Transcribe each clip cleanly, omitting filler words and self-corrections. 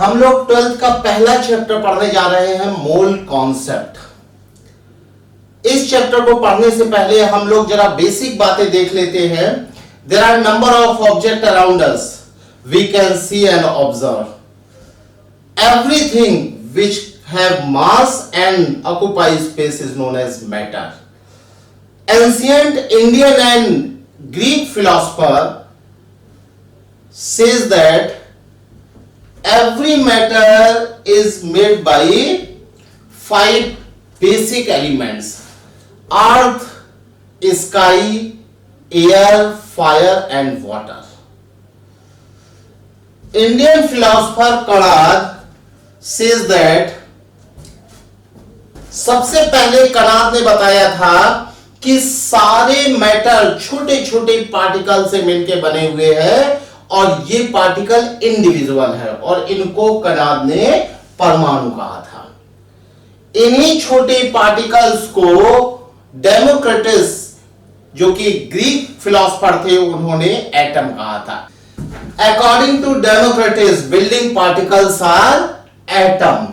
हम लोग 12th का पहला चैप्टर पढ़ने जा रहे हैं, मोल कॉन्सेप्ट। इस चैप्टर को पढ़ने से पहले हम लोग जरा बेसिक बातें देख लेते हैं। There are number of object around us, we can see and observe. Everything which have mass and occupy space is known as matter. Ancient Indian and Greek philosopher says that every matter is made by 5 basic elements: earth, sky, air, fire and water. Indian philosopher Kanad says that सबसे पहले कणाद ने बताया था कि सारे matter छोटे छोटे particle से मिलकर बने हुए हैं और ये पार्टिकल इंडिविजुअल है, और इनको कणाद ने परमाणु कहा था। इन्हीं छोटे पार्टिकल्स को डेमोक्रिटस, जो कि ग्रीक फिलोसोफर थे, उन्होंने एटम कहा था। According to Democritus, building particles are atom.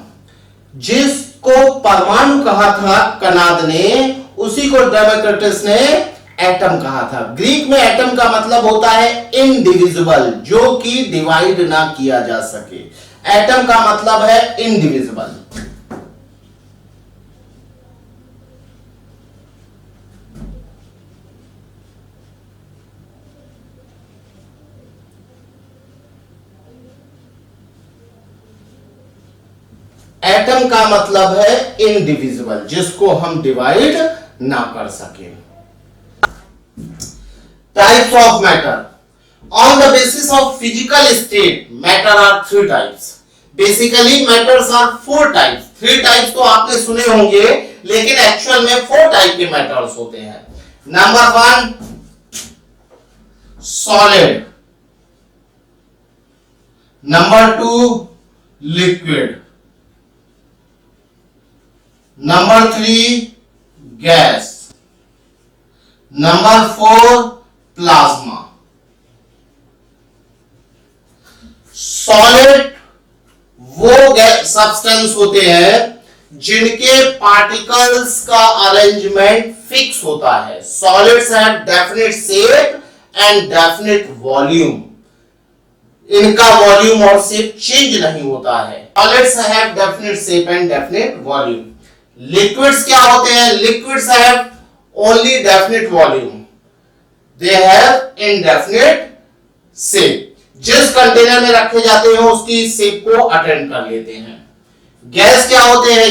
जिसको परमाणु कहा था कणाद ने, उसी को डेमोक्रिटस ने एटम कहा था। ग्रीक में एटम का मतलब होता है इनडिविजिबल, जो कि डिवाइड ना किया जा सके। एटम का मतलब है इनडिविजिबल। एटम का मतलब है इनडिविजिबल, जिसको हम डिवाइड ना कर सके। Types of matter. On the basis of physical state, matter are 3 types. Basically, matters are 4 types. 3 types तो आपने सुने होंगे, लेकिन एक्चुअल में 4 टाइप के मैटर्स होते हैं। Number 1, solid. Number 2, liquid. Number 3, gas. Number 4, plasma. Solid वो सब्सटेंस होते हैं जिनके पार्टिकल्स का अरेंजमेंट फिक्स होता है। Solids have definite shape and definite volume. इनका वॉल्यूम और शेप चेंज नहीं होता है। Solids have definite shape and definite volume. Liquids क्या होते हैं? Liquids have only definite volume, they have indefinite shape. जिस कंटेनर में रखे जाते हैं उसकी शेप को अटेंड कर लेते हैं। गैस क्या होते हैं?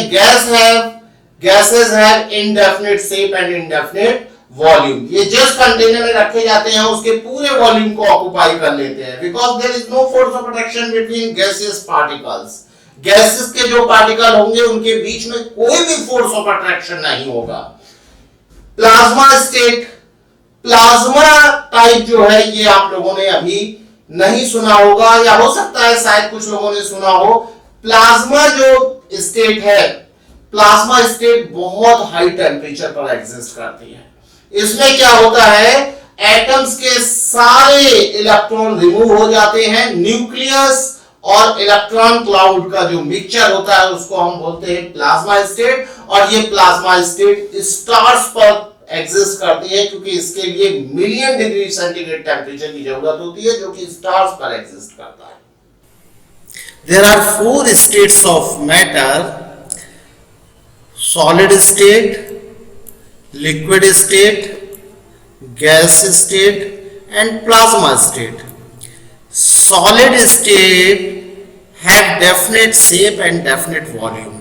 Gases have indefinite shape and indefinite volume. ये जिस कंटेनर में रखे जाते हैं उसके पूरे वॉल्यूम को ऑक्युपाई कर लेते हैं, because there is no force of attraction between gaseous particles. Gases के जो पार्टिकल होंगे उनके बीच में कोई भी फोर्स ऑफ अट्रैक्शन नहीं होगा। प्लाज्मा स्टेट, प्लाज्मा टाइप जो है, ये आप लोगों ने अभी नहीं सुना होगा, या हो सकता है शायद कुछ लोगों ने सुना हो। प्लाज्मा जो स्टेट है, प्लाज्मा स्टेट बहुत हाई टेम्परेचर पर एग्जिस्ट करती है। इसमें क्या होता है? एटम्स के सारे इलेक्ट्रॉन रिमूव हो जाते हैं। न्यूक्लियस और इलेक्ट्रॉन क्लाउड का जो मिक्सचर होता है उसको हम बोलते हैं प्लाज्मा स्टेट। और ये प्लाज्मा स्टेट स्टार्स पर एग्जिस्ट करती है, क्योंकि इसके लिए मिलियन डिग्री सेंटीग्रेड टेम्परेचर की जरूरत होती है, जो कि स्टार्स पर एग्जिस्ट करता है। There are 4 states of matter: solid state, liquid state, gas state and plasma state. Solid state have definite shape and definite volume.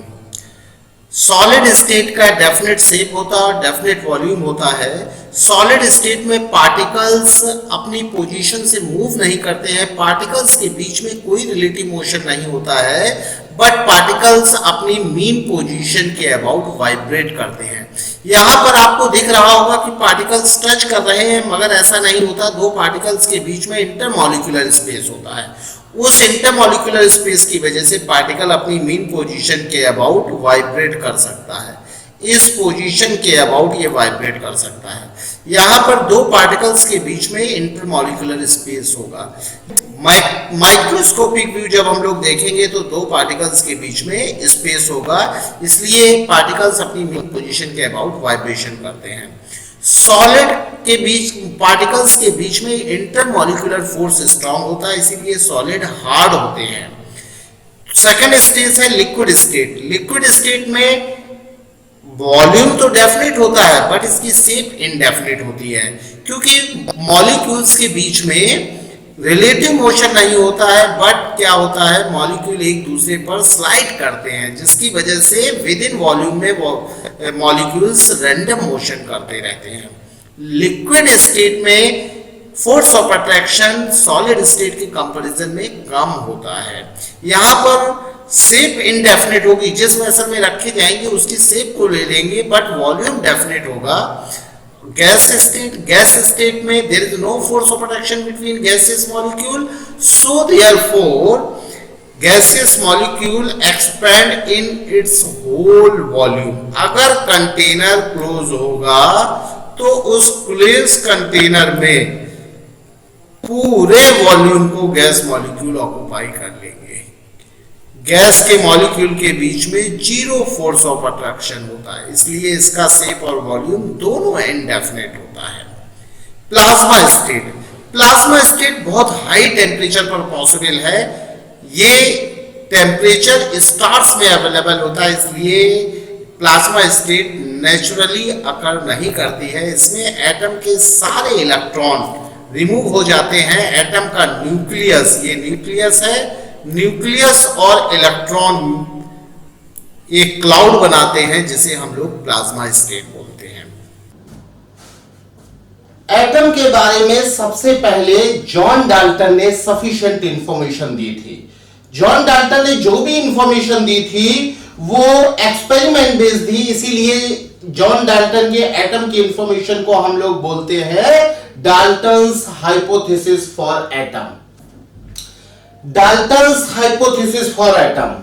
Solid state का डेफिनेट शेप होता है और डेफिनेट वॉल्यूम होता है। सॉलिड स्टेट में particles अपनी position से move नहीं करते हैं, पार्टिकल्स के बीच में कोई रिलेटिव मोशन नहीं होता है, बट पार्टिकल्स अपनी मीन पोजीशन के अबाउट वाइब्रेट करते हैं। यहाँ पर आपको दिख रहा होगा कि पार्टिकल्स टच कर रहे हैं, मगर ऐसा नहीं होता। 2 पार्टिकल्स के बीच में इंटरमॉलिक्यूलर स्पेस होता है। उस इंटरमॉलिक्यूलर स्पेस की वजह से पार्टिकल अपनी मीन पोजीशन के अबाउट वाइब्रेट कर सकता है। इस पोजीशन के अबाउट ये वाइब्रेट कर सकता है। यहाँ पर 2 पार्टिकल्स के बीच में इंटरमॉलिक्यूलर स्पेस होगा। माइक्रोस्कोपिक व्यू जब हम लोग देखेंगे तो दो पार्टिकल्स के बीच में स्पेस होगा, इसलिए पार्टिकल्स अपनी मेन पोजीशन के अबाउट वाइब्रेशन करते हैं। सॉलिड के बीच पार्टिकल्स के बीच में इंटरमॉलिक्यूलर फोर्स स्ट्रांग होता है, इसीलिए सॉलिड हार्ड होते हैं। सेकंड स्टेज है लिक्विड स्टेट। लिक्विड स्टेट में वॉल्यूम तो डेफिनेट होता है बट इसकी शेप इनडेफिनेट होती है, क्योंकि मॉलिक्यूल्स के बीच में रिलेटिव मोशन नहीं होता है, बट क्या होता है, मॉलिक्यूल एक दूसरे पर स्लाइड करते हैं, जिसकी वजह से विद इन वॉल्यूम में मॉलिक्यूल्स रैंडम मोशन करते रहते हैं। लिक्विड स्टेट में force of attraction solid state के कंपैरिजन में कम होता है। यहाँ पर शेप इनडेफिनेट होगी, जिस वेसल में रखे जाएंगे उसकी शेप को ले लेंगे, बट वॉल्यूम डेफिनेट होगा। गैस स्टेट में there is no force of attraction between gaseous molecule, so therefore gaseous molecule expand in its whole volume। अगर कंटेनर क्लोज होगा तो उस क्लोज कंटेनर में पूरे वॉल्यूम को गैस मॉलिक्यूल ऑक्युपाई कर लेंगे। गैस के मॉलिक्यूल के बीच में जीरो फोर्स ऑफ अट्रैक्शन होता है, इसलिए इसका शेप और वॉल्यूम दोनों इनडेफिनेट होता है। प्लाज्मा स्टेट बहुत हाई टेम्परेचर पर पॉसिबल है। ये टेम्परेचर स्टार्स में अवेलेबल होता है, इसलिए प्लाज्मा स्टेट नेचुरली अकर नहीं करती है। इसमें एटम के सारे इलेक्ट्रॉन रिमूव हो जाते हैं। एटम का न्यूक्लियस, ये न्यूक्लियस है, न्यूक्लियस और इलेक्ट्रॉन एक क्लाउड बनाते हैं जिसे हम लोग प्लाज्मा स्टेट बोलते हैं। एटम के बारे में सबसे पहले जॉन डाल्टन ने सफिशिएंट इंफॉर्मेशन दी थी। जॉन डाल्टन ने जो भी इंफॉर्मेशन दी थी वो एक्सपेरिमेंट बेस्ड थी, इसीलिए जॉन डाल्टन के एटम की इंफॉर्मेशन को हम लोग बोलते हैं Dalton's hypothesis for atom. Dalton's hypothesis for atom.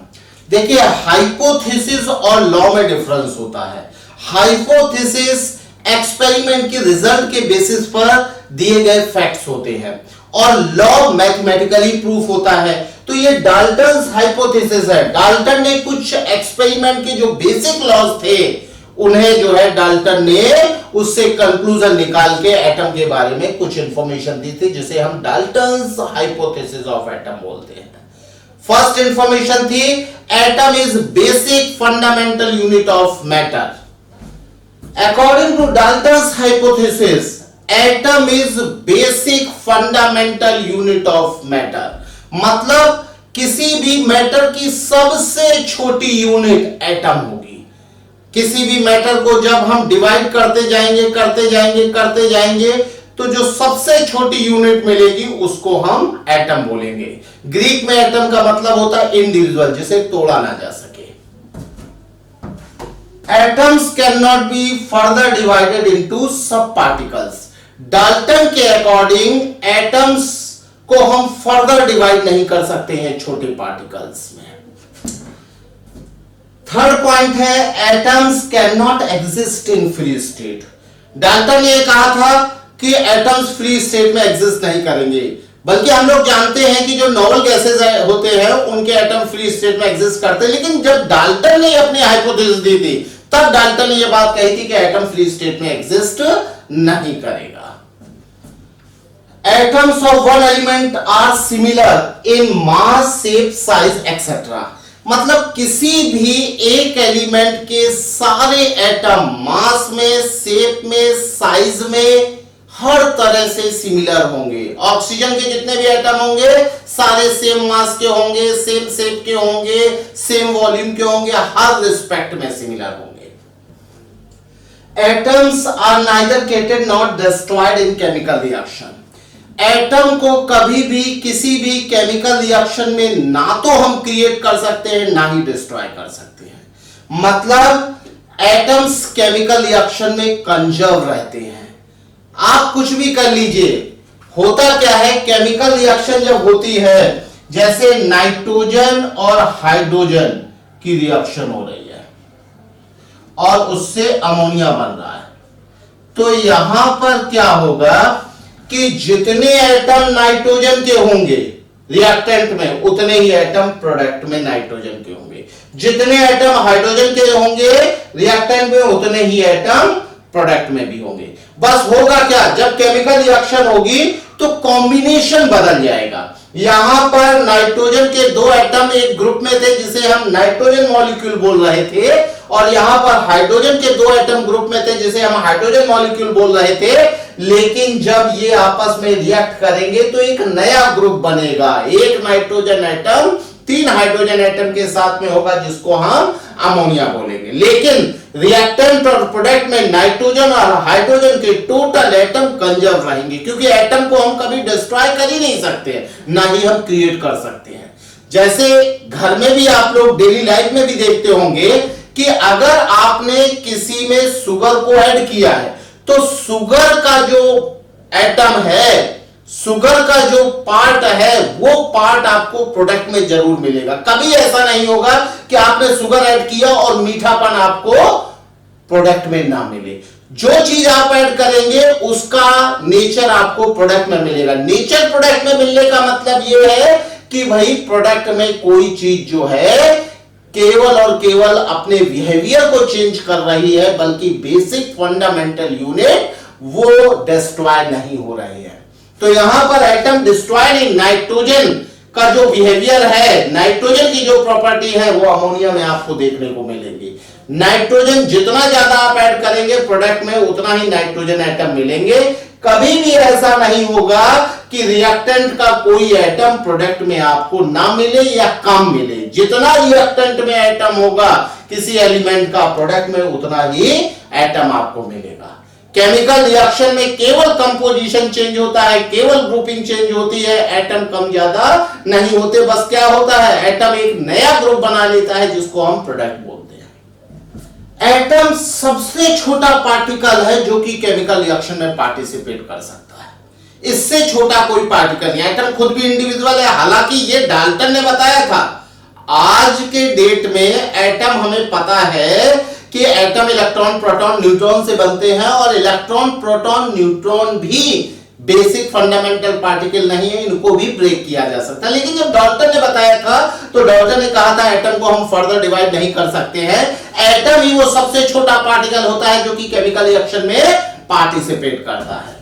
देखिए, हाइपोथेसिस और लॉ में डिफरेंस होता है। हाइपोथेसिस एक्सपेरिमेंट के रिजल्ट के बेसिस पर दिए गए फैक्ट्स होते हैं और लॉ मैथमेटिकली प्रूफ होता है। तो ये डाल्टन्स हाइपोथेसिस है। डाल्टन ने कुछ एक्सपेरिमेंट के जो बेसिक लॉज थे उन्हें जो है डाल्टन ने उससे कंक्लूजन निकाल के एटम के बारे में कुछ इंफॉर्मेशन दी थी, जिसे हम डाल्टन्स हाइपोथेसिस ऑफ एटम बोलते हैं। फर्स्ट इंफॉर्मेशन थी atom is basic fundamental unit of matter. According to Dalton's hypothesis atom is basic fundamental unit of matter, मतलब किसी भी मैटर की सबसे छोटी यूनिट एटम होगी। किसी भी मैटर को जब हम डिवाइड करते जाएंगे तो जो सबसे छोटी यूनिट मिलेगी उसको हम एटम बोलेंगे। ग्रीक में एटम का मतलब होता है इंडिविजुअल, जिसे तोड़ा ना जा सके। Atoms can not be further divided into सब पार्टिकल्स। डाल्टन के अकॉर्डिंग एटम्स को हम फर्दर डिवाइड नहीं कर सकते हैं छोटे पार्टिकल्स में। थर्ड पॉइंट है atoms can not exist in free state. Dalton ने कहा था कि एटम्स फ्री स्टेट में एग्जिस्ट नहीं करेंगे, बल्कि हम लोग जानते हैं कि जो नॉवल गैसेस होते हैं उनके एटम फ्री स्टेट में एग्जिस्ट करते हैं। लेकिन जब डाल्टन ने अपनी हाइपोथेसिस दी थी तब डाल्टन ने यह बात कही थी कि एटम फ्री स्टेट में एग्जिस्ट नहीं करेगा। Atoms of one element are similar in mass, shape, size etcetera, मतलब किसी भी एक एलिमेंट के सारे एटम मास में, शेप में, साइज में हर तरह से सिमिलर होंगे। ऑक्सीजन के जितने भी एटम होंगे सारे सेम मास के होंगे, सेम शेप के होंगे, सेम वॉल्यूम के होंगे, हर रिस्पेक्ट में सिमिलर होंगे। Atoms are neither created not destroyed in chemical reaction. Atom को कभी भी किसी भी केमिकल रिएक्शन में ना तो हम क्रिएट कर सकते हैं ना ही डिस्ट्रॉय कर सकते हैं। मतलब एटम्स केमिकल रिएक्शन में कंजर्व रहते हैं। आप कुछ भी कर लीजिए, होता क्या है, केमिकल रिएक्शन जब होती है, जैसे नाइट्रोजन और हाइड्रोजन की रिएक्शन हो रही है और उससे अमोनिया बन रहा है, तो यहां पर क्या होगा कि जितने एटम नाइट्रोजन के होंगे रिएक्टेंट में, उतने ही एटम प्रोडक्ट में नाइट्रोजन के होंगे। जितने एटम हाइड्रोजन के होंगे रिएक्टेंट में, उतने ही एटम प्रोडक्ट में भी होंगे। बस होगा क्या, जब केमिकल रिएक्शन होगी तो कॉम्बिनेशन बदल जाएगा। यहां पर नाइट्रोजन के दो एटम एक ग्रुप में थे जिसे हम नाइट्रोजन मॉलिक्यूल बोल रहे थे, और यहां पर हाइड्रोजन के दो एटम ग्रुप में थे जिसे हम हाइड्रोजन मॉलिक्यूल बोल रहे थे। लेकिन जब ये आपस में रिएक्ट करेंगे तो एक नया ग्रुप बनेगा, एक नाइट्रोजन एटम 3 हाइड्रोजन एटम के साथ में होगा जिसको हम अमोनिया बोलेंगे। लेकिन रिएक्टेंट और प्रोडक्ट में नाइट्रोजन और हाइड्रोजन के टोटल एटम कंजर्व रहेंगे, क्योंकि एटम को हम कभी डिस्ट्रॉय कर ही नहीं सकते, ना ही हम क्रिएट कर सकते हैं। जैसे घर में भी आप लोग डेली लाइफ में भी देखते होंगे कि अगर आपने किसी में शुगर को ऐड किया है तो शुगर का जो एटम है, शुगर का जो पार्ट है, वो पार्ट आपको प्रोडक्ट में जरूर मिलेगा। कभी ऐसा नहीं होगा कि आपने शुगर ऐड किया और मीठापन आपको प्रोडक्ट में ना मिले। जो चीज आप ऐड करेंगे उसका नेचर आपको प्रोडक्ट में मिलेगा। नेचर प्रोडक्ट में मिलने का मतलब यह है कि भाई प्रोडक्ट में कोई चीज जो है केवल और केवल अपने बिहेवियर को चेंज कर रही है, बल्कि बेसिक फंडामेंटल यूनिट वो डिस्ट्रॉय नहीं हो रही है। तो यहां पर एटम डिस्ट्रॉय नहीं, नाइट्रोजन का जो बिहेवियर है, नाइट्रोजन की जो प्रॉपर्टी है वो अमोनिया में आपको देखने को मिलेंगी। नाइट्रोजन जितना ज्यादा आप ऐड करेंगे प्रोडक्ट में, उतना ही नाइट्रोजन एटम मिलेंगे। कभी भी ऐसा नहीं होगा कि रिएक्टेंट का कोई एटम प्रोडक्ट में आपको ना मिले या कम मिले। जितना रिएक्टेंट में एटम होगा किसी एलिमेंट का, प्रोडक्ट में उतना ही एटम आपको मिलेगा। केमिकल रिएक्शन में केवल कंपोजिशन चेंज होता है, केवल ग्रुपिंग चेंज होती है, एटम कम ज्यादा नहीं होते। बस क्या होता है, एटम एक नया ग्रुप बना लेता है जिसको हम प्रोडक्ट बोलते हैं। एटम सबसे छोटा पार्टिकल है जो कि केमिकल रिएक्शन में पार्टिसिपेट कर सकता है। इससे छोटा कोई पार्टिकल नहीं। एटम खुद भी इंडिविजुअल है, हालांकि ये डाल्टन ने बताया था। आज के डेट में एटम हमें पता है कि एटम इलेक्ट्रॉन प्रोटॉन न्यूट्रॉन से बनते हैं, और इलेक्ट्रॉन प्रोटॉन न्यूट्रॉन भी बेसिक फंडामेंटल पार्टिकल नहीं है, इनको भी ब्रेक किया जा सकता है। लेकिन जब डाल्टन ने बताया था तो डाल्टन ने कहा था एटम को हम फर्दर डिवाइड नहीं कर सकते हैं, एटम ही वो सबसे छोटा पार्टिकल होता है जो कि केमिकल रिएक्शन में पार्टिसिपेट करता है।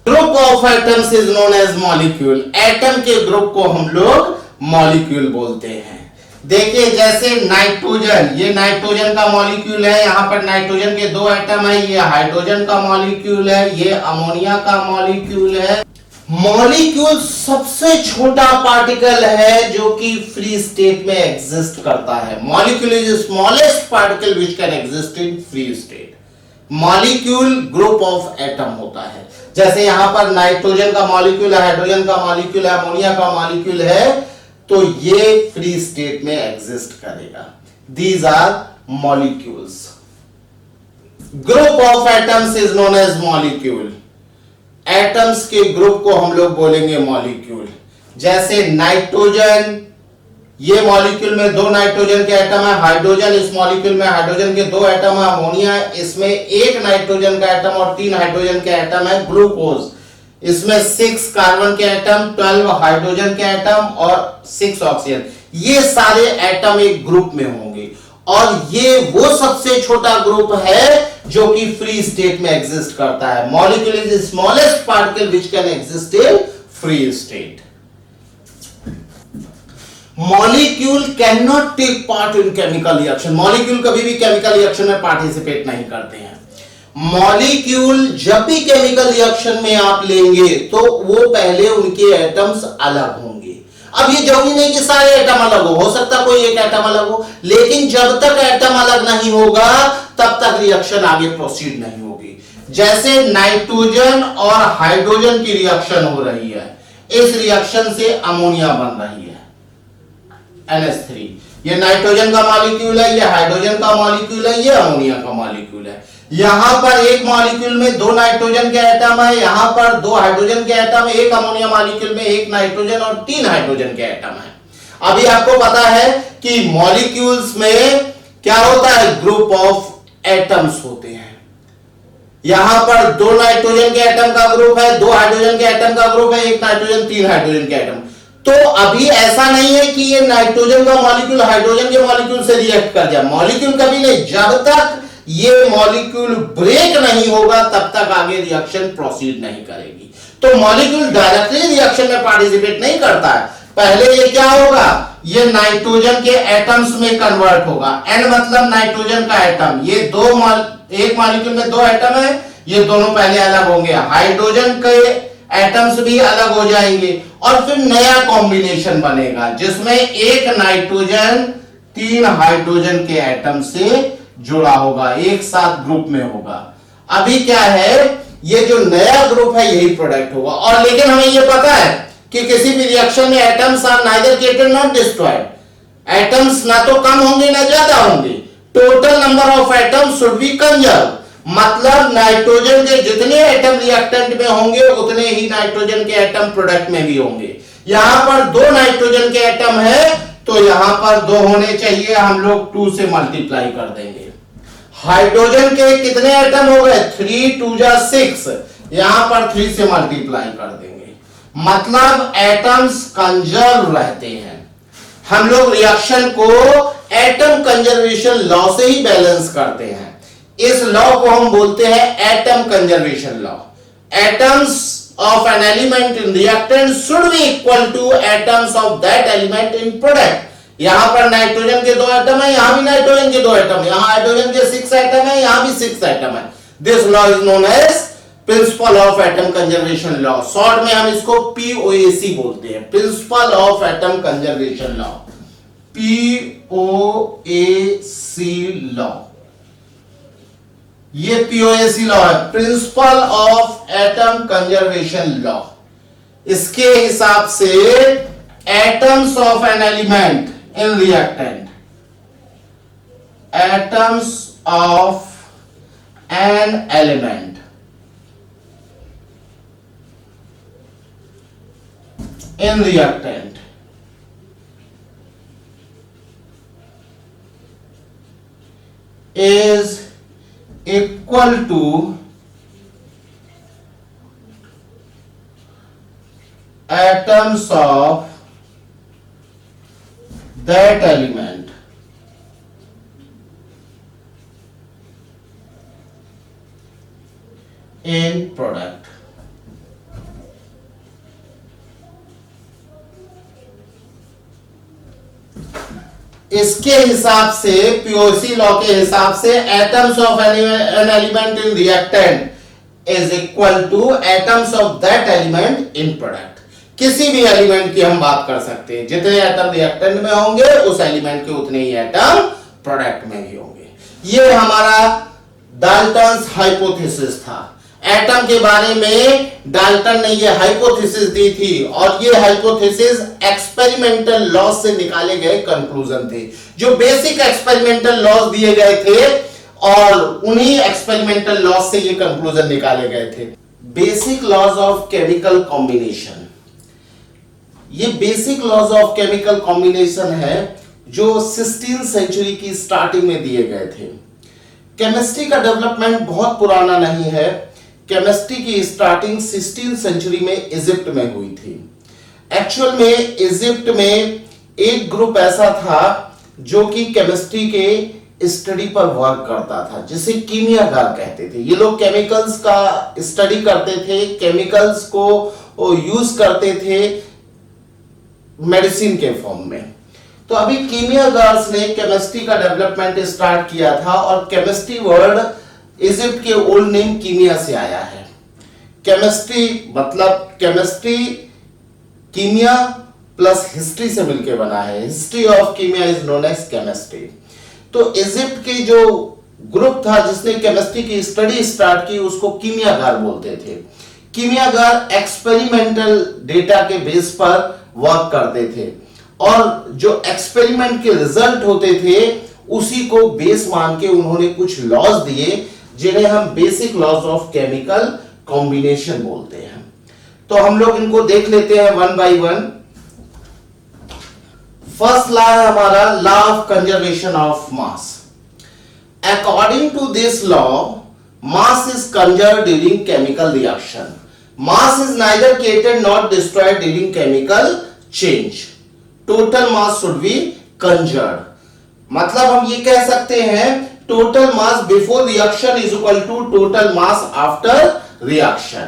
Group of atoms is known as molecule. Atom के ग्रुप को हम लोग मॉलिक्यूल बोलते हैं। देखिए जैसे नाइट्रोजन, ये नाइट्रोजन का मॉलिक्यूल है, यहां पर नाइट्रोजन के दो एटम है, ये हाइड्रोजन का मॉलिक्यूल है, ये अमोनिया का मॉलिक्यूल है। मॉलिक्यूल सबसे छोटा पार्टिकल है जो कि फ्री स्टेट में एग्जिस्ट करता है। Molecule is the smallest particle which can exist in free state. Molecule group of atom होता है। जैसे यहां पर नाइट्रोजन का मॉलिक्यूल है, हाइड्रोजन का मॉलिक्यूल है, अमोनिया का मॉलिक्यूल है, तो ये फ्री स्टेट में एग्जिस्ट करेगा। These are molecules. Group of atoms is known as molecule. Atoms के ग्रुप को हम लोग बोलेंगे मॉलिक्यूल। जैसे नाइट्रोजन, ये मॉलिक्यूल में दो नाइट्रोजन के एटम है, हाइड्रोजन, इस मॉलिक्यूल में हाइड्रोजन के दो एटम है, अमोनिया, इसमें एक नाइट्रोजन का एटम और 3 हाइड्रोजन के एटम है। ग्लूकोज, इसमें 6 कार्बन के एटम, 12 हाइड्रोजन के एटम और 6 ऑक्सीजन। ये सारे एटम एक ग्रुप में होंगे, और ये वो सबसे छोटा ग्रुप है जो कि फ्री स्टेट में एग्जिस्ट करता है। Molecule is the smallest particle which can exist in free state. Molecule can not take part in chemical reaction. Molecule कभी भी केमिकल रिएक्शन में पार्टिसिपेट नहीं करते हैं। मॉलिक्यूल जब भी केमिकल रिएक्शन में आप लेंगे तो वो पहले उनके एटम्स अलग होंगे। अब ये जरूरी नहीं कि सारे एटम अलग हो सकता कोई एक एटम अलग हो, लेकिन जब तक एटम अलग नहीं होगा तब तक रिएक्शन आगे प्रोसीड नहीं होगी। जैसे नाइट्रोजन और हाइड्रोजन की रिएक्शन हो रही है, इस रिएक्शन से अमोनिया बन रही है NH3। ये नाइट्रोजन का मॉलिक्यूल है, ये हाइड्रोजन का मॉलिक्यूल है, ये अमोनिया का मॉलिक्यूल है। यहां पर एक मॉलिक्यूल में 2 नाइट्रोजन के एटम है, यहां पर 2 हाइड्रोजन के एटम, एक अमोनिया मॉलिक्यूल में 1 नाइट्रोजन और 3 हाइड्रोजन के एटम है। अभी आपको पता है कि मॉलिक्यूल्स में क्या होता है, ग्रुप ऑफ एटम्स होते हैं। यहां पर 2 नाइट्रोजन के एटम का ग्रुप है, 2 हाइड्रोजन के एटम का ग्रुप है, 1 नाइट्रोजन 3 हाइड्रोजन के एटम। तो अभी ऐसा नहीं है कि ये नाइट्रोजन का मॉलिक्यूल हाइड्रोजन के मॉलिक्यूल से रिएक्ट कर जाए, मॉलिक्यूल कभी नहीं, जब तक ये मॉलिक्यूल ब्रेक नहीं होगा तब तक आगे रिएक्शन प्रोसीड नहीं करेगी। तो मॉलिक्यूल डायरेक्टली रिएक्शन में पार्टिसिपेट नहीं करता है, पहले ये क्या होगा, ये नाइट्रोजन के एटम्स में कन्वर्ट होगा। N मतलब नाइट्रोजन का एटम, ये एक मॉलिक्यूल में दो एटम है, ये दोनों पहले अलग होंगे, हाइड्रोजन के एटम्स भी अलग हो जाएंगे और फिर नया कॉम्बिनेशन बनेगा जिसमें एक नाइट्रोजन 3 हाइड्रोजन के एटम से जुड़ा होगा, एक साथ ग्रुप में होगा। अभी क्या है, ये जो नया ग्रुप है यही प्रोडक्ट होगा। और लेकिन हमें ये पता है कि किसी भी रिएक्शन में atoms are neither created not destroyed, atoms ना तो कम होंगे ना ज्यादा होंगे, total number of atoms should be conserve. मतलब नाइट्रोजन के जितने एटम रिएक्टेंट में होंगे उतने ही नाइट्रोजन के एटम प्रोडक्ट में भी होंगे। यहां पर 2 नाइट्रोजन के एटम है तो यहां पर 2 होने चाहिए, हम लोग 2 से मल्टीप्लाई कर देंगे। हाइड्रोजन के कितने एटम हो गए, 3 2 जा 6, यहां पर 3 से मल्टीप्लाई कर देंगे, मतलब एटम्स कंजर्व रहते हैं। हम लोग रिएक्शन को एटम कंजर्वेशन लॉ से ही बैलेंस करते हैं। इस लॉ को हम बोलते हैं atom conservation law. Atoms of an element in reactant should be equal two atoms of that element in product. यहां पर नाइट्रोजन के 2 एटम है, यहां भी नाइट्रोजन के 2 एटम है, यहां हाइड्रोजन के 6 एटम है, यहां भी 6 एटम है। This law is known as principle of atom conservation law. Short में हम इसको पीओएसी बोलते हैं, principle of atom conservation law, POAC law. ये पीओएसी लॉ है, principle of atom conservation law. इसके हिसाब से atoms of an element in reactant, atoms of an element in reactant is equal to atoms of that element in product। इसके हिसाब से, POC law के हिसाब से, atoms of an element in reactant is equal two atoms of that element in product. किसी भी element की हम बात कर सकते हैं, जितने एटम रिएक्टेंट में होंगे उस एलिमेंट के उतने ही एटम प्रोडक्ट में भी होंगे। ये हमारा डाल्टन्स हाइपोथेसिस था। एटम के बारे में डाल्टन ने ये हाइपोथेसिस दी थी और ये हाइपोथेसिस एक्सपेरिमेंटल लॉज से निकाले गए कंक्लूजन थे। जो बेसिक एक्सपेरिमेंटल लॉज दिए गए थे और उन्हीं एक्सपेरिमेंटल लॉज से ये कंक्लूजन निकाले गए थे। Basic laws of chemical combination, ये basic laws of chemical combination है जो 16th सेंचुरी की स्टार्टिंग में दिए गए थे। केमिस्ट्री का डेवलपमेंट बहुत पुराना नहीं है। केमिस्ट्री की स्टार्टिंग 16th सेंचुरी में इजिप्ट में हुई थी। एक्चुअल में इजिप्ट में एक ग्रुप ऐसा था जो कि केमिस्ट्री के स्टडी पर वर्क करता था, जिसे कीमियागर कहते थे। ये लोग केमिकल्स का स्टडी करते थे, केमिकल्स को यूज करते थे मेडिसिन के फॉर्म में। तो अभी कीमियागर्स ने केमिस्ट्री का डेवलपमेंट स्टार्ट किया था और केमिस्ट्री वर्ड इजिप्ट के ओल्ड नेम कीमिया से आया है। केमिस्ट्री मतलब केमिस्ट्री कीमिया प्लस हिस्ट्री से मिलकर बना है। हिस्ट्री ऑफ कीमिया इज नोन एज केमिस्ट्री। तो इजिप्ट के जो ग्रुप था जिसने केमिस्ट्री की स्टडी स्टार्ट की उसको कीमियागर बोलते थे। कीमियागर एक्सपेरिमेंटल डेटा के बेस पर वर्क करते थे और जो एक्सपेरिमेंट के रिजल्ट होते थे उसी को बेस मान के उन्होंने कुछ लॉज दिए जिन्हें हम basic laws of chemical combination बोलते हैं। तो हम लोग इनको देख लेते हैं one by one. First law है हमारा law of conservation of mass. According to this law mass is conserved during chemical reaction. Mass is neither created not destroyed during chemical change. Total mass should be conserved. मतलब हम ये कह सकते हैं total mass before reaction is equal to total mass after reaction.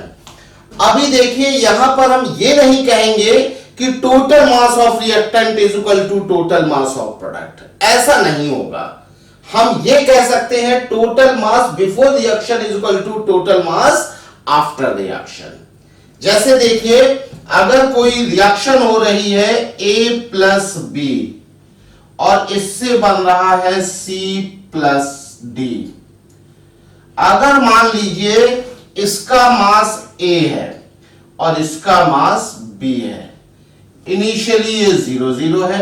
अभी देखिए यहां पर हम ये नहीं कहेंगे कि total mass of reactant is equal to total mass of product. ऐसा नहीं होगा. हम ये कह सकते हैं total mass before reaction is equal to total mass after reaction. जैसे देखिए अगर कोई रिएक्शन हो रही है A प्लस बी और इससे बन रहा है C प्लस डी, अगर मान लीजिए इसका मास A है और इसका मास B है, इनिशियली ये 0 0 है,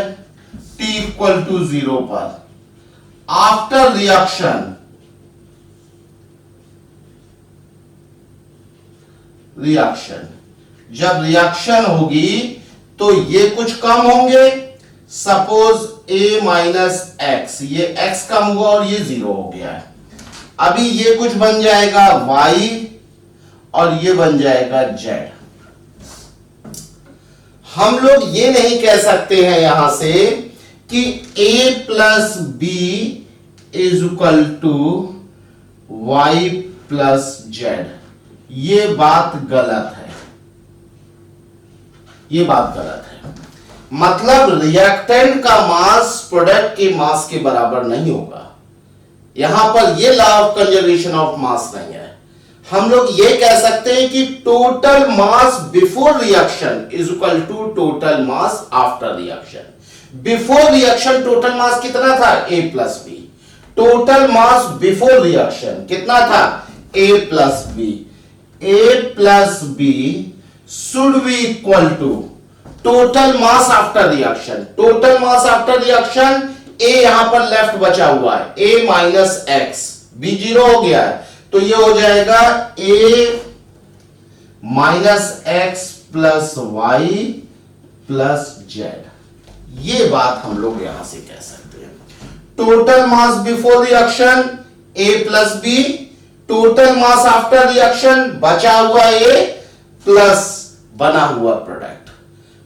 T इक्वल टू 0 पर, आफ्टर रिएक्शन जब रिएक्शन होगी तो ये कुछ कम होंगे. सपोज A माइनस एक्स, ये x कम हुआ और ये 0 हो गया है. अभी ये कुछ बन जाएगा y और ये बन जाएगा z. हम लोग ये नहीं कह सकते हैं यहां से कि A plus B is equal to y plus z. ये बात गलत है, ये बात गलत है. मतलब रिएक्टेंट का मास प्रोडक्ट के मास के बराबर नहीं होगा. यहां पर ये law of conservation of mass नहीं है. हम लोग ये कह सकते हैं कि total mass before reaction is equal to total mass after reaction. Before reaction total mass कितना था? A plus B. Total mass before reaction कितना था? A plus B. A plus B should be equal to total mass after reaction. Total mass after reaction A यहां पर left बचा हुआ है, A minus x, B 0 हो गया है, तो ये हो जाएगा A minus X plus Y plus Z. ये बात हम लोग यहां से कह सकते हैं. Total mass before reaction A plus B, total mass after reaction बचा हुआ A प्लस बना हुआ प्रोडक्ट.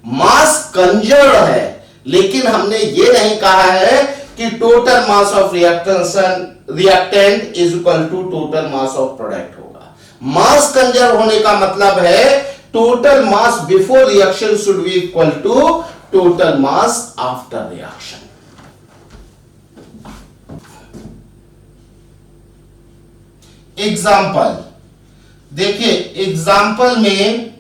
मास कंजर्व है, लेकिन हमने ये नहीं कहा है कि total mass of reactant is equal to total mass of product होगा. मास कंजर्व होने का मतलब है total mass before reaction should be equal to total mass after reaction. Example देखिए, एग्जाम्पल में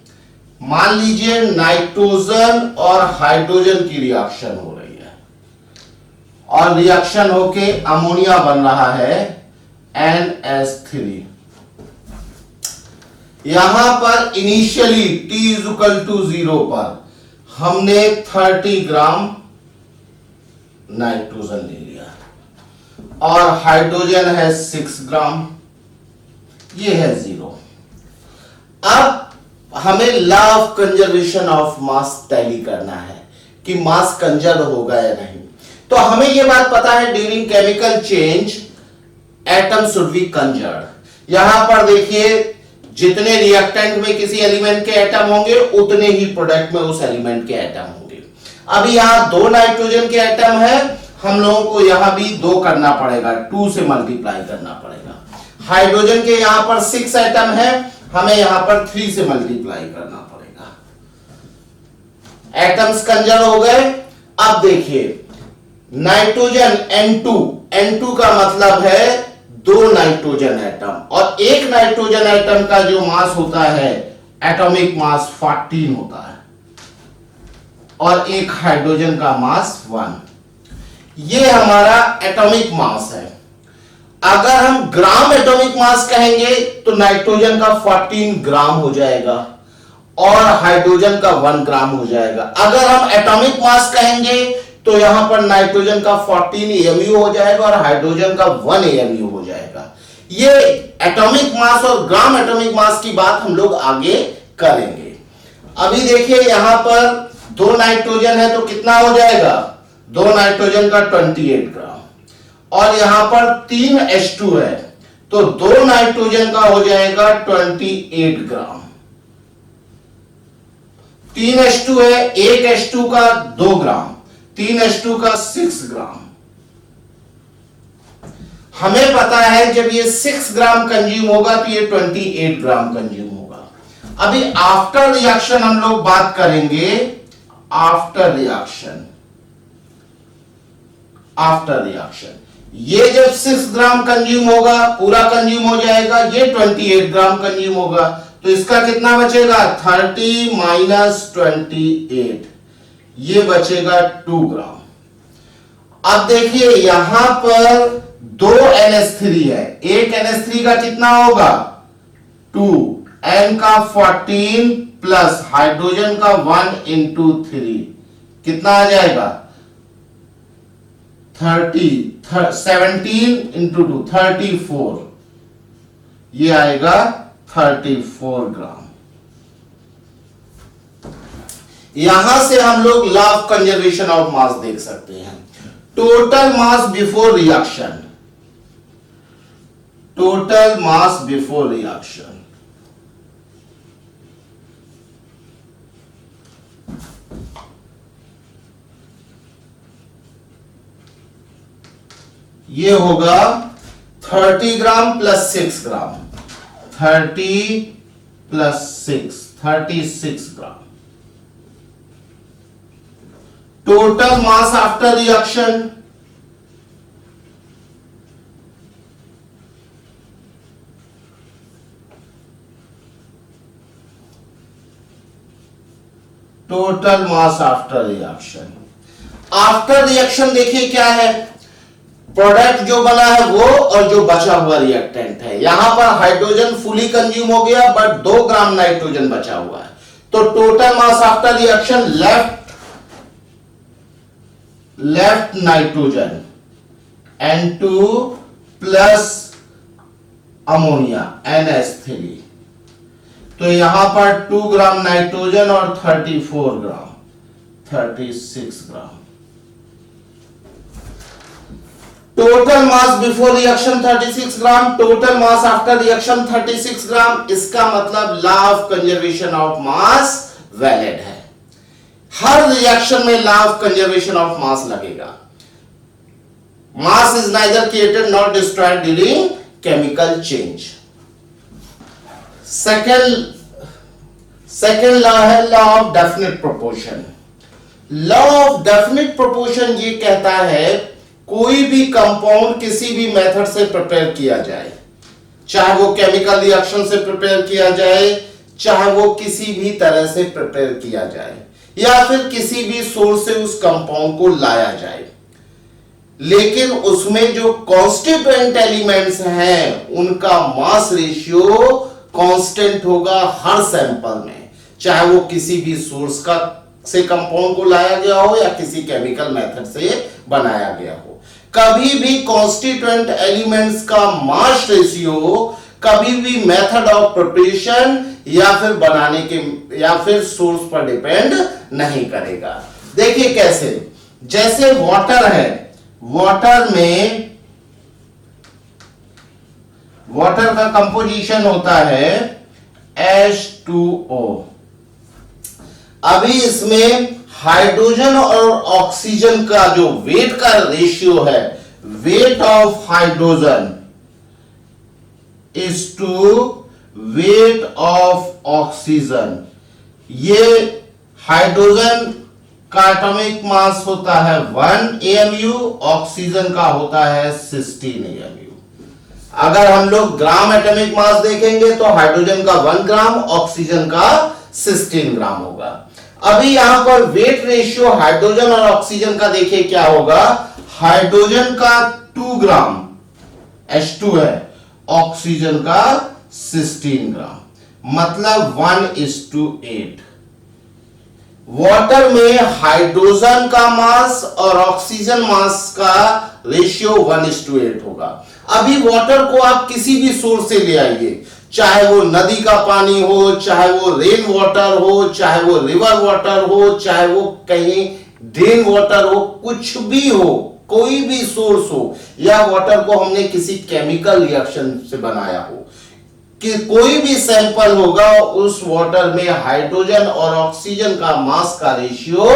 मान लीजिए नाइट्रोजन और हाइड्रोजन की रिएक्शन हो रही है और रिएक्शन होके अमोनिया बन रहा है NH3. यहां पर initially T is equal to 0 पर हमने 30 ग्राम नाइट्रोजन ले लिया और हाइड्रोजन है 6 ग्राम, ये है 0. अब हमें law of conservation of mass tally करना है कि मास कंजर्व होगा या नहीं. तो हमें यह बात पता है during chemical change atom should be conserve. यहां पर देखिए जितने रिएक्टेंट में किसी एलिमेंट के एटम होंगे उतने ही प्रोडक्ट में उस एलिमेंट के एटम होंगे. अभी यहां 2 नाइट्रोजन के एटम है, हम लोगों को यहां भी 2 करना पड़ेगा, 2 से मल्टीप्लाई करना पड़ेगा. हाइड्रोजन के यहां पर 6 एटम है, हमें यहां पर 3 से मल्टीप्लाई करना पड़ेगा. एटम्स कंजर्व हो गए. अब देखिए नाइट्रोजन N2 का मतलब है 2 नाइट्रोजन एटम और एक नाइट्रोजन एटम का जो मास होता है एटॉमिक मास 14 होता है और एक हाइड्रोजन का मास 1. ये हमारा एटॉमिक मास है. अगर हम ग्राम एटॉमिक मास कहेंगे तो नाइट्रोजन का 14 ग्राम हो जाएगा और हाइड्रोजन का 1 ग्राम हो जाएगा. अगर हम एटॉमिक मास कहेंगे तो यहां पर नाइट्रोजन का 14 AMU हो जाएगा और हाइड्रोजन का 1 AMU हो जाएगा. ये एटॉमिक मास और ग्राम एटॉमिक मास की बात हम लोग आगे करेंगे. अभी देखिए यहां पर 2 नाइट्रोजन है तो कितना हो जाएगा? 2 नाइट्रोजन का 28 ग्राम और यहां पर 3 H2 है तो 2 नाइट्रोजन का हो जाएगा 28 ग्राम. 3H2 है, एक H2 का 2 ग्राम, 3H2 का 6 ग्राम। हमें पता है जब ये 6 ग्राम कंज्यूम होगा तो ये 28 ग्राम कंज्यूम होगा। अभी आफ्टर रिएक्शन हम लोग बात करेंगे, आफ्टर रिएक्शन, आफ्टर रिएक्शन ये जब 6 ग्राम कंज्यूम होगा, पूरा कंज्यूम हो जाएगा, ये 28 ग्राम कंज्यूम होगा, तो इसका कितना बचेगा 30 माइनस 28, ये बचेगा 2 ग्राम। अब देखिए यहां पर 2 NH3 है, एक NH3 का कितना होगा 2, N का 14 प्लस हाइड्रोजन का 1 इंटू 3 कितना आ जाएगा 30, 17 इंटू 2 34, ये आएगा 34 ग्राम। यहां से हम लोग law of conservation of mass देख सकते हैं। Total mass before reaction, total mass before reaction, ये होगा 30 gram plus 6 gram, 30 plus 6 36 gram. Total mass after reaction, total mass after reaction. After reaction देखिए क्या है, प्रोडक्ट जो बना है वो और जो बचा हुआ रिएक्टेंट है। यहां पर हाइड्रोजन फुली कंज्यूम हो गया बट 2 ग्राम नाइट्रोजन बचा हुआ है, तो total mass after reaction left nitrogen N2 plus ammonia NH3, तो यहां पर 2 ग्राम नाइट्रोजन और 34 gram 36 gram. Total mass before reaction 36 gram, total mass after reaction 36 gram. इसका मतलब law of conservation of mass valid है। हर रिएक्शन में law of conservation of mass लगेगा। Mass is neither created not destroyed during chemical change. Second law है law of definite proportion. Law of definite proportion ये कहता है कोई भी कंपाउंड किसी भी मेथड से प्रिपेयर किया जाए, चाहे वो केमिकल रिएक्शन से प्रिपेयर किया जाए, चाहे वो किसी भी तरह से प्रिपेयर किया जाए, या फिर किसी भी सोर्स से उस कंपाउंड को लाया जाए, लेकिन उसमें जो कॉन्स्टिट्यूएंट एलिमेंट्स हैं उनका मास रेशियो कांस्टेंट होगा हर सैंपल में, चाहे वो किसी भी सोर्स का से कंपाउंड को लाया गया हो या किसी केमिकल मेथड से बनाया गया हो। कभी भी कॉन्स्टिट्यूएंट एलिमेंट्स का मास रेशियो कभी भी मेथड ऑफ प्रिपरेशन या फिर बनाने के या फिर सोर्स पर डिपेंड नहीं करेगा। देखिए कैसे, जैसे वाटर है, वाटर में वाटर का कंपोजिशन होता है H2O। अभी इसमें हाइड्रोजन और ऑक्सीजन का जो वेट का रेशियो है, weight of hydrogen is to weight of oxygen. ये हाइड्रोजन का एटॉमिक मास होता है 1 AMU, ऑक्सीजन का होता है 16 AMU। अगर हम लोग ग्राम एटॉमिक मास देखेंगे तो हाइड्रोजन का 1 ग्राम, ऑक्सीजन का 16 ग्राम होगा। अभी यहां पर वेट रेशियो हाइड्रोजन और ऑक्सीजन का देखिए क्या होगा, हाइड्रोजन का 2 ग्राम H2 है, ऑक्सीजन का 16 ग्राम, मतलब 1:8। वाटर में हाइड्रोजन का मास और ऑक्सीजन मास का रेशियो 1:8 होगा। अभी वाटर को आप किसी भी सोर्स से ले आइए, चाहे वो नदी का पानी हो, चाहे वो रेन वाटर हो, चाहे वो रिवर वाटर हो, चाहे वो कहीं ड्रेन वाटर हो, कुछ भी हो, कोई भी सोर्स हो, या वाटर को हमने किसी केमिकल रिएक्शन से बनाया हो, कि कोई भी सैंपल होगा उस वाटर में हाइड्रोजन और ऑक्सीजन का मास का रेशियो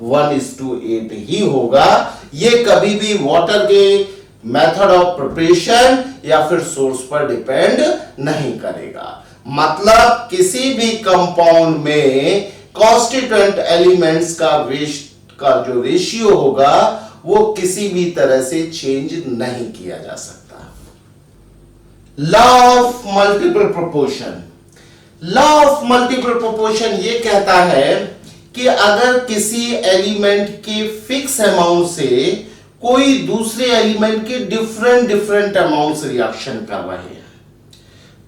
1:8 ही होगा। ये कभी भी वाटर के मेथड ऑफ प्रिपरेशन या फिर सोर्स पर डिपेंड नहीं करेगा। मतलब किसी भी कंपाउंड में कॉन्स्टिट्यूएंट एलिमेंट्स का जो रेशियो होगा वो किसी भी तरह से चेंज नहीं किया जा सकता। Law of multiple proportion. Law of multiple proportion ये कहता है कि अगर किसी एलिमेंट के फिक्स अमाउंट से कोई दूसरे एलिमेंट के डिफरेंट अमाउंट्स रिएक्शन कर रहे हैं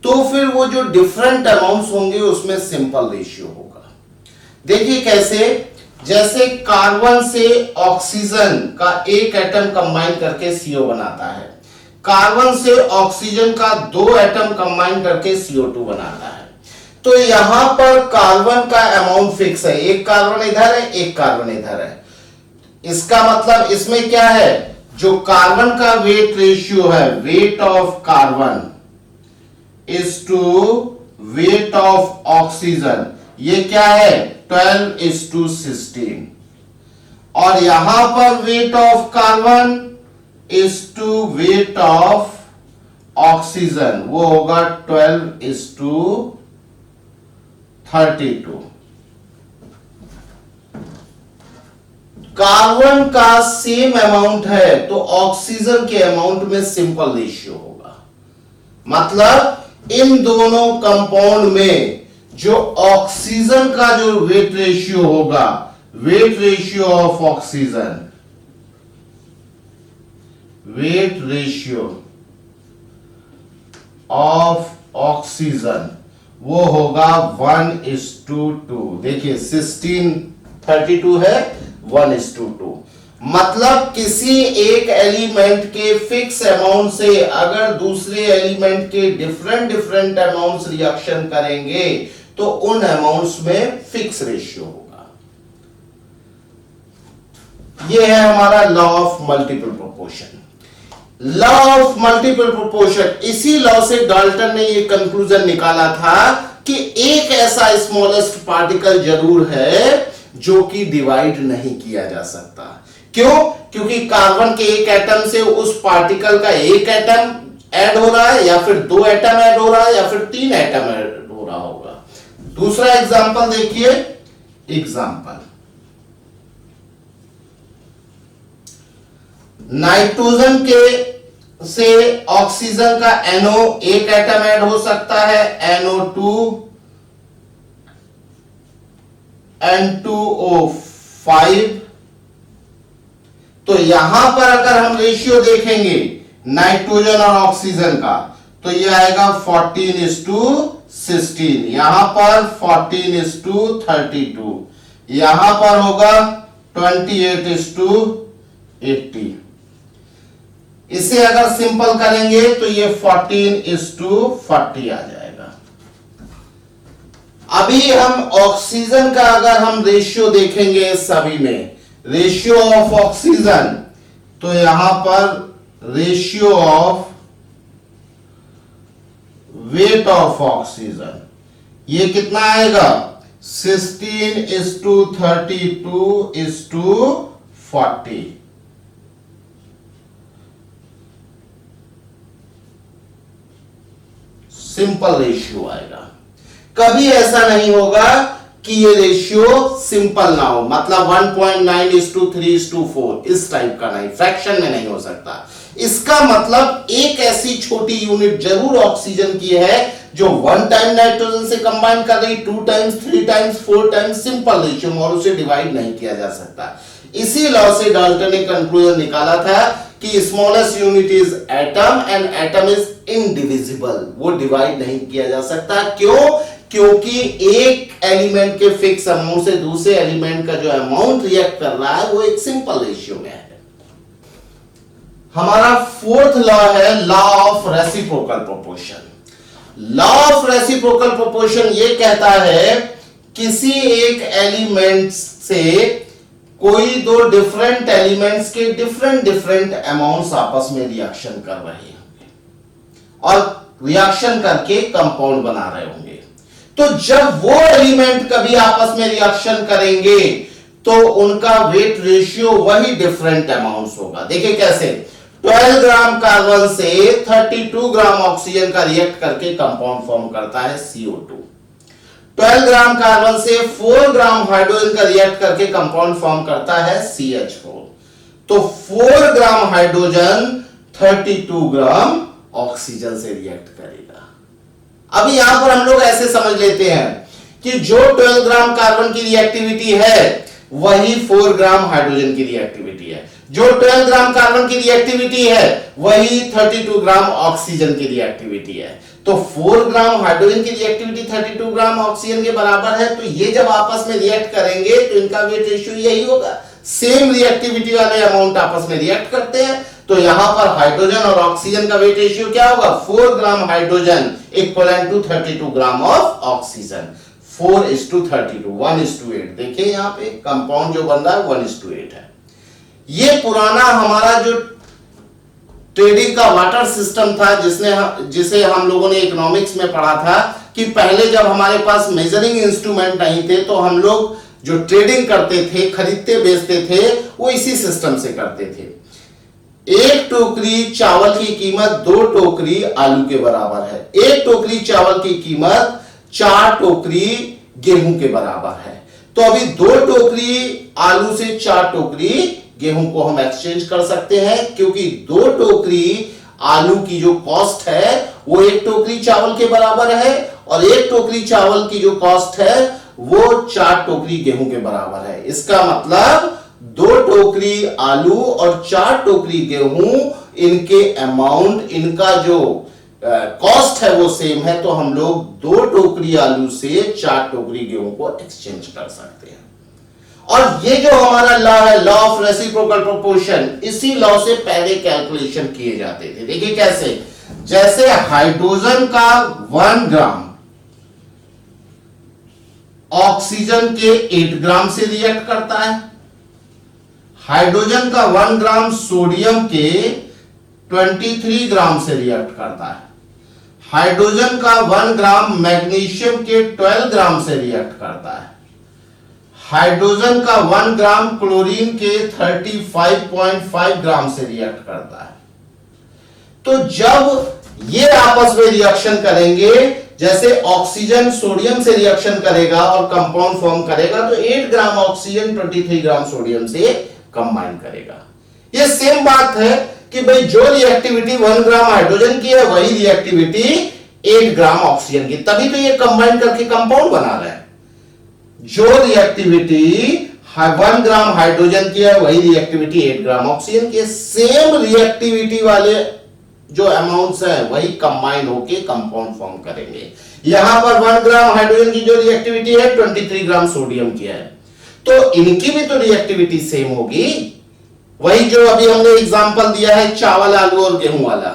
तो फिर वो जो डिफरेंट अमाउंट्स होंगे उसमें सिंपल रेशियो होगा। देखिए कैसे, जैसे कार्बन से ऑक्सीजन का एक एटम कंबाइन करके CO बनाता है, कार्बन से ऑक्सीजन का 2 एटम कंबाइन करके CO2 बनाता है। तो यहां पर कार्बन का अमाउंट फिक्स है, एक कार्बन इधर है एक कार्बन इधर है। इसका मतलब इसमें क्या है, जो कार्बन का वेट रेशियो है, weight of carbon is to weight of oxygen, ये क्या है 12:16। और यहां पर weight of carbon is to weight of oxygen, वो होगा 12:32। कार्बन का सेम अमाउंट है तो ऑक्सीजन के अमाउंट में सिंपल रेशियो होगा। मतलब इन दोनों कंपाउंड में जो ऑक्सीजन का जो वेट रेशियो होगा, weight ratio of oxygen, weight ratio of oxygen वो होगा 1:2। देखिए 16:32 है, 1:2। मतलब किसी एक एलिमेंट के फिक्स अमाउंट से अगर दूसरे एलिमेंट के डिफरेंट अमाउंट्स रिएक्शन करेंगे तो उन अमाउंट्स में फिक्स रेशियो होगा। यह है हमारा law of multiple proportion. Law of multiple proportion, इसी लॉ से डाल्टन ने यह कंक्लूजन निकाला था कि एक ऐसा स्मॉलेस्ट पार्टिकल जरूर है जो कि डिवाइड नहीं किया जा सकता। क्यों? क्योंकि कार्बन के एक एटम से उस पार्टिकल का एक एटम ऐड हो रहा है, या फिर 2 एटम ऐड हो रहा है, या फिर 3 एटम ऐड हो रहा होगा। दूसरा एग्जांपल देखिए, एग्जांपल नाइट्रोजन के से ऑक्सीजन का NO एक एटम ऐड हो सकता है, NO2 N2O5। तो यहां पर अगर हम रेशियो देखेंगे नाइट्रोजन और ऑक्सीजन का तो यह आएगा 14:16, यहां पर 14:32, यहां पर होगा 28:80। इसे अगर सिंपल करेंगे तो ये 14:40 आ जाएगा। अभी हम ऑक्सीजन का अगर हम रेशियो देखेंगे सभी में, रेशियो ऑफ ऑक्सीजन, तो यहां पर ratio of weight of oxygen ये कितना आएगा 16:32:40। सिंपल रेशियो आएगा। कभी ऐसा नहीं होगा कि ये रेशियो सिंपल ना हो, मतलब 1.9:3:4 इस टाइप का नहीं, फ्रैक्शन में नहीं हो सकता। इसका मतलब एक ऐसी छोटी यूनिट जरूर ऑक्सीजन की है जो 1 टाइम नाइट्रोजन से कंबाइन कर रही, 2 times, 3 times, 4 times, simple ratio, और उसे डिवाइड नहीं किया जा सकता। इसी लॉ से डाल्टन ने कंक्लूजन निकाला था कि smallest unit is atom and atom is indivisible, वो डिवाइड नहीं किया जा सकता। क्यों? क्योंकि एक एलिमेंट के फिक्स अमाउंट से दूसरे एलिमेंट का जो अमाउंट रिएक्ट कर रहा है वो एक सिंपल रेशियो में है। हमारा फोर्थ लॉ है law of reciprocal proportion. Law of reciprocal proportion ये कहता है किसी एक एलिमेंट से कोई दो डिफरेंट एलिमेंट्स के डिफरेंट अमाउंट्स आपस में रिएक्शन कर रहे हैं, और रिएक्शन करके कंपाउंड बना रहे होंगे। तो जब वो एलिमेंट कभी आपस में रिएक्शन करेंगे तो उनका वेट रेशियो वही डिफरेंट अमाउंट्स होगा। देखिए कैसे, 12 ग्राम कार्बन से 32 ग्राम ऑक्सीजन का रिएक्ट करके कंपाउंड फॉर्म करता है CO2। 12 ग्राम कार्बन से 4 ग्राम हाइड्रोजन का रिएक्ट करके कंपाउंड फॉर्म करता है CH4। तो 4 ग्राम हाइड्रोजन 32 ग्राम ऑक्सीजन से रिएक्ट करेगा। अभी यहां पर हम लोग ऐसे समझ लेते हैं कि जो 12 ग्राम कार्बन की रिएक्टिविटी है वही 4 ग्राम हाइड्रोजन की रिएक्टिविटी है। जो 12 ग्राम कार्बन की रिएक्टिविटी है वही 32 ग्राम ऑक्सीजन की रिएक्टिविटी है। तो 4 ग्राम हाइड्रोजन की रिएक्टिविटी 32 ग्राम ऑक्सीजन के बराबर है। तो ये जब आपस में रिएक्ट करेंगे तो इनका वेट रेशियो यही होगा। सेम रिएक्टिविटी वाले अमाउंट आपस में रिएक्ट करते हैं। तो यहां पर हाइड्रोजन और ऑक्सीजन का वेट रेशियो क्या होगा? 4 gram hydrogen equal to 32 gram of oxygen. 4:32, 1:8। देखिए यहां पे कंपाउंड जो बन रहा है 1:8 है। ये पुराना हमारा जो ट्रेडिंग का वाटर सिस्टम था जिसे हम लोगों ने इकोनॉमिक्स में पढ़ा था कि पहले जब हमारे पास मेजरिंग इंस्ट्रूमेंट नहीं थे तो हम लोग जो ट्रेडिंग करते थे, खरीदते बेचते थे, वो इसी सिस्टम से करते थे। एक टोकरी चावल की कीमत 2 टोकरी आलू के बराबर है। एक टोकरी चावल की कीमत 4 टोकरी गेहूं के बराबर है। तो अभी 2 टोकरी आलू से 4 टोकरी गेहूं को हम एक्सचेंज कर सकते हैं, क्योंकि 2 टोकरी आलू की जो कॉस्ट है वो 1 टोकरी चावल के बराबर है और 1 टोकरी चावल की जो कॉस्ट है वो 4 टोकरी गेहूं के बराबर है। इसका मतलब 2 टोकरी आलू और 4 टोकरी गेहूं, इनके अमाउंट, इनका जो कॉस्ट है वो सेम है। तो हम लोग 2 टोकरी आलू से 4 टोकरी गेहूं को एक्सचेंज कर सकते हैं। और ये जो हमारा लॉ है, लॉ ऑफ रेसिप्रोकल प्रोपोर्शन, इसी लॉ से पहले कैलकुलेशन किए जाते थे। देखिए कैसे, जैसे हाइड्रोजन का 1 ग्राम ऑक्सीजन के 8 ग्राम से रिएक्ट करता है, हाइड्रोजन का 1 ग्राम सोडियम के 23 ग्राम से रिएक्ट करता है, हाइड्रोजन का 1 ग्राम मैग्नीशियम के 12 ग्राम से रिएक्ट करता है, हाइड्रोजन का 1 ग्राम क्लोरीन के 35.5 ग्राम से रिएक्ट करता है। तो जब ये आपस में रिएक्शन करेंगे, जैसे ऑक्सीजन सोडियम से रिएक्शन करेगा और कंपाउंड फॉर्म करेगा, तो 8 ग्राम ऑक्सीजन 23 ग्राम सोडियम से कंबाइन करेगा। ये सेम बात है कि भाई जो रिएक्टिविटी 1 ग्राम हाइड्रोजन की है वही रिएक्टिविटी 8 ग्राम ऑक्सीजन की, तभी तो ये कंबाइन करके कंपाउंड बना रहा है। जो रिएक्टिविटी 1 ग्राम हाइड्रोजन की है वही रिएक्टिविटी 8 ग्राम ऑक्सीजन की है। सेम रिएक्टिविटी वाले जो अमाउंट्स हैं वही कंबाइन होके कंपाउंड फॉर्म करेंगे। यहां पर 1 ग्राम हाइड्रोजन की जो रिएक्टिविटी है 23 ग्राम सोडियम की है, तो इनकी भी तो रिएक्टिविटी सेम होगी। वही जो अभी हमने एग्जांपल दिया है चावल, आलू और गेहूं वाला।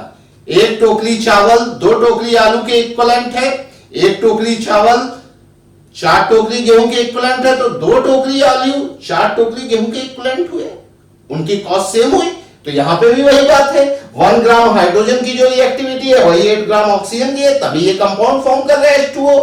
1 टोकरी चावल 2 टोकरी आलू के इक्विवेलेंट है, 1 टोकरी चावल 4 टोकरी गेहूं के इक्विवेलेंट है, तो 2 टोकरी आलू 4 टोकरी गेहूं के इक्विवेलेंट हुए, उनकी कॉस्ट सेम हुई। तो यहां पे भी वही बात है, 1 ग्राम हाइड्रोजन की जो रिएक्टिविटी है वही 8 ग्राम ऑक्सीजन की है, तभी ये कंपाउंड फॉर्म कर रहा है H2O।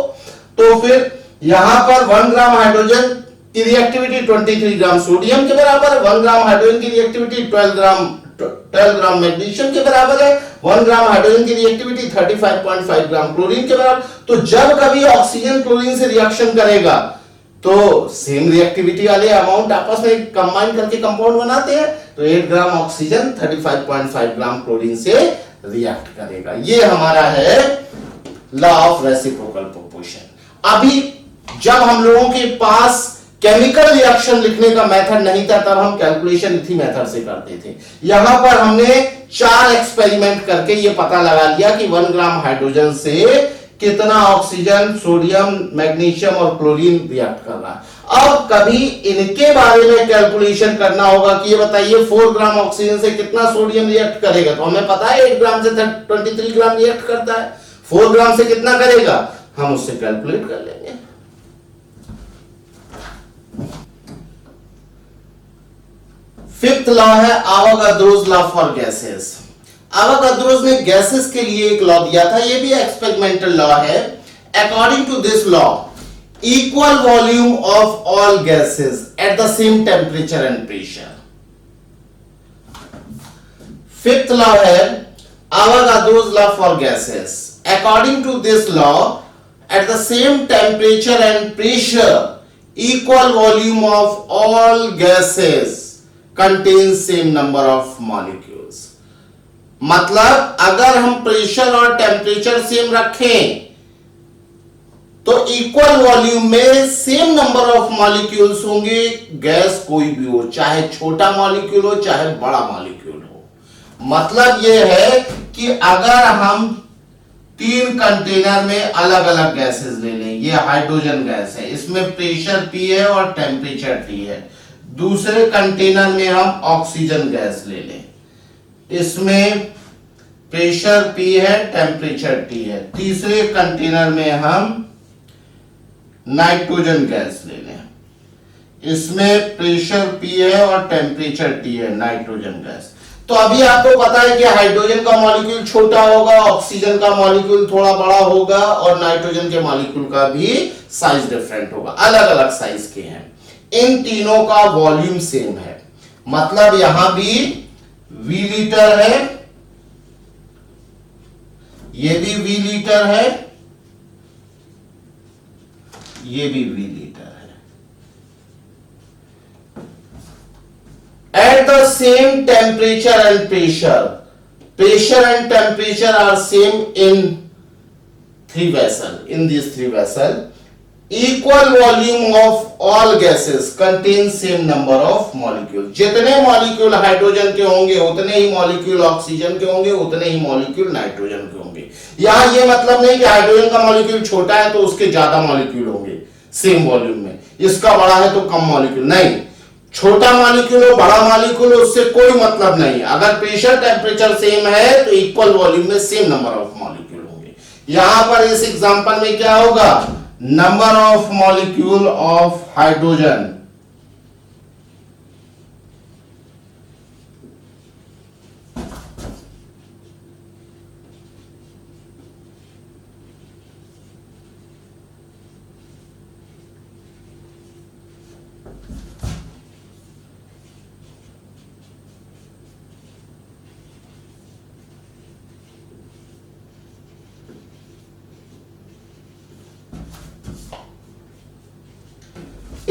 तो फिर यहां पर 1 ग्राम हाइड्रोजन की रिएक्टिविटी 23 ग्राम सोडियम के बराबर है, 1 ग्राम हाइड्रोजन की रिएक्टिविटी 12 ग्राम मैग्नीशियम के बराबर है, 1 ग्राम हाइड्रोजन की रिएक्टिविटी 35.5 ग्राम क्लोरीन के बराबर। तो जब कभी ऑक्सीजन क्लोरीन से रिएक्शन करेगा तो सेम रिएक्टिविटी वाले अमाउंट आपस में कंबाइन करके कंपाउंड बनाते हैं। तो 8 ग्राम ऑक्सीजन 35.5 ग्राम क्लोरीन से रिएक्ट करेगा। ये हमारा है लॉ ऑफ रेसिप्रोकल प्रोपोर्शन। अभी जब हम लोगों के पास केमिकल रिएक्शन लिखने का मेथड नहीं था तब हम कैलकुलेशन इसी मेथड से करते थे। यहां पर हमने 4 एक्सपेरिमेंट करके ये पता लगा लिया कि 1 ग्राम हाइड्रोजन से कितना ऑक्सीजन, सोडियम, मैग्नीशियम और क्लोरीन रिएक्ट कर रहा है। अब कभी इनके बारे में कैलकुलेशन करना होगा कि ये बताइए 4 ग्राम ऑक्सीजन से कितना सोडियम रिएक्ट करेगा, तो हमें पता है 8 ग्राम से 23 ग्राम रिएक्ट करता है। 4 ग्राम से कितना करेगा हम उससे कैलकुलेट कर लेंगे। फिफ्थ लॉ है आवागाद्रोस लॉ फॉर गैसेस। अवोगाद्रोस ने गैसेस के लिए एक लॉ दिया था, ये भी एक्सपेरिमेंटल लॉ है। According to this law, equal volume of all gases at the same temperature and pressure. Fifth law है Avogadro's law for gases. According to this law, at the same temperature and pressure, equal volume of all gases contains same number of molecules. मतलब अगर हम pressure और temperature same रखें तो equal volume में same number of molecules होंगे, gas कोई भी हो, चाहे छोटा मॉलिक्यूल हो चाहे बड़ा मॉलिक्यूल हो। मतलब यह है कि अगर हम 3 कंटेनर में अलग अलग गैसेस ले लें, ये हाइड्रोजन गैस है, इसमें प्रेशर P है और टेम्परेचर T है। दूसरे कंटेनर में हम ऑक्सीजन गैस ले लें, इसमें प्रेशर P है, टेम्परेचर T है। तीसरे कंटेनर में हम नाइट्रोजन गैस ले लें, इसमें प्रेशर P है और टेम्परेचर T है, नाइट्रोजन गैस। तो अभी आपको पता है कि हाइड्रोजन का मॉलिक्यूल छोटा होगा, ऑक्सीजन का मॉलिक्यूल थोड़ा बड़ा होगा और नाइट्रोजन के मॉलिक्यूल का भी साइज डिफरेंट होगा, अलग अलग साइज के हैं। इन तीनों का वॉल्यूम सेम है, मतलब यहां भी V लीटर है, ये भी V लीटर है, ये भी V लीटर है। At the same temperature and pressure and temperature are same in these three vessels. Equal volume of all gases contains same number of molecules. जितने मॉलिक्यूल हाइड्रोजन के होंगे उतने ही मॉलिक्यूल ऑक्सीजन के होंगे, उतने ही मॉलिक्यूल नाइट्रोजन के होंगे। यहां ये मतलब नहीं कि हाइड्रोजन का मॉलिक्यूल छोटा है तो उसके ज्यादा मॉलिक्यूल होंगे सेम वॉल्यूम में, इसका बड़ा है तो कम मॉलिक्यूल, नहीं। छोटा मॉलिक्यूल हो बड़ा मॉलिक्यूल हो उससे कोई मतलब नहीं, अगर प्रेशर टेम्परेचर सेम है तो इक्वल वॉल्यूम में सेम नंबर ऑफ मॉलिक्यूल होंगे। यहां पर इस एग्जांपल में क्या होगा, number of molecule of hydrogen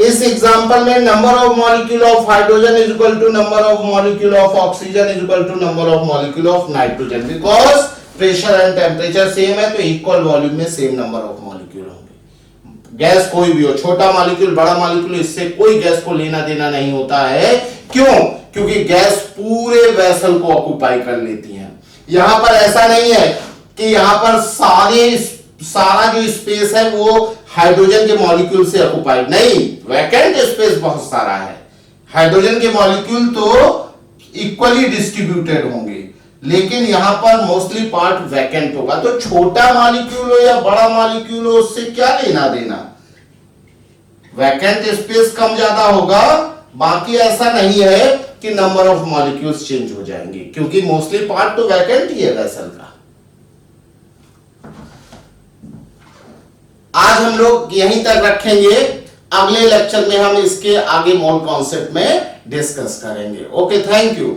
इस एग्जांपल में number of molecule of hydrogen is equal to number of molecule of oxygen is equal to number of molecule of nitrogen. Because pressure and temperature same है तो equal volume में same number of molecule होंगे। Gas कोई भी हो, छोटा molecule बड़ा molecule, इससे कोई गैस को लेना देना नहीं होता है। क्यों? क्योंकि गैस पूरे वेसल को ऑक्युपाई कर लेती है। यहां पर ऐसा नहीं है कि यहां पर सारा जो स्पेस है वो हाइड्रोजन के मॉलिक्यूल से ऑक्युपाइड, नहीं, वैकेंट स्पेस बहुत सारा है। हाइड्रोजन के मॉलिक्यूल तो इक्वली डिस्ट्रीब्यूटेड होंगे, लेकिन यहां पर मोस्टली पार्ट वैकेंट होगा। तो छोटा मॉलिक्यूल हो या बड़ा मॉलिक्यूल हो उससे क्या लेना देना, वैकेंट स्पेस कम ज्यादा होगा। बाकी ऐसा नहीं है कि नंबर ऑफ मॉलिक्यूल्स चेंज हो जाएंगे, क्योंकि मोस्टली पार्ट तो वैकेंट ही है वेसल का। आज हम लोग यहीं तक रखेंगे, अगले लेक्चर में हम इसके आगे मोर कॉन्सेप्ट में डिस्कस करेंगे। Okay, thank you.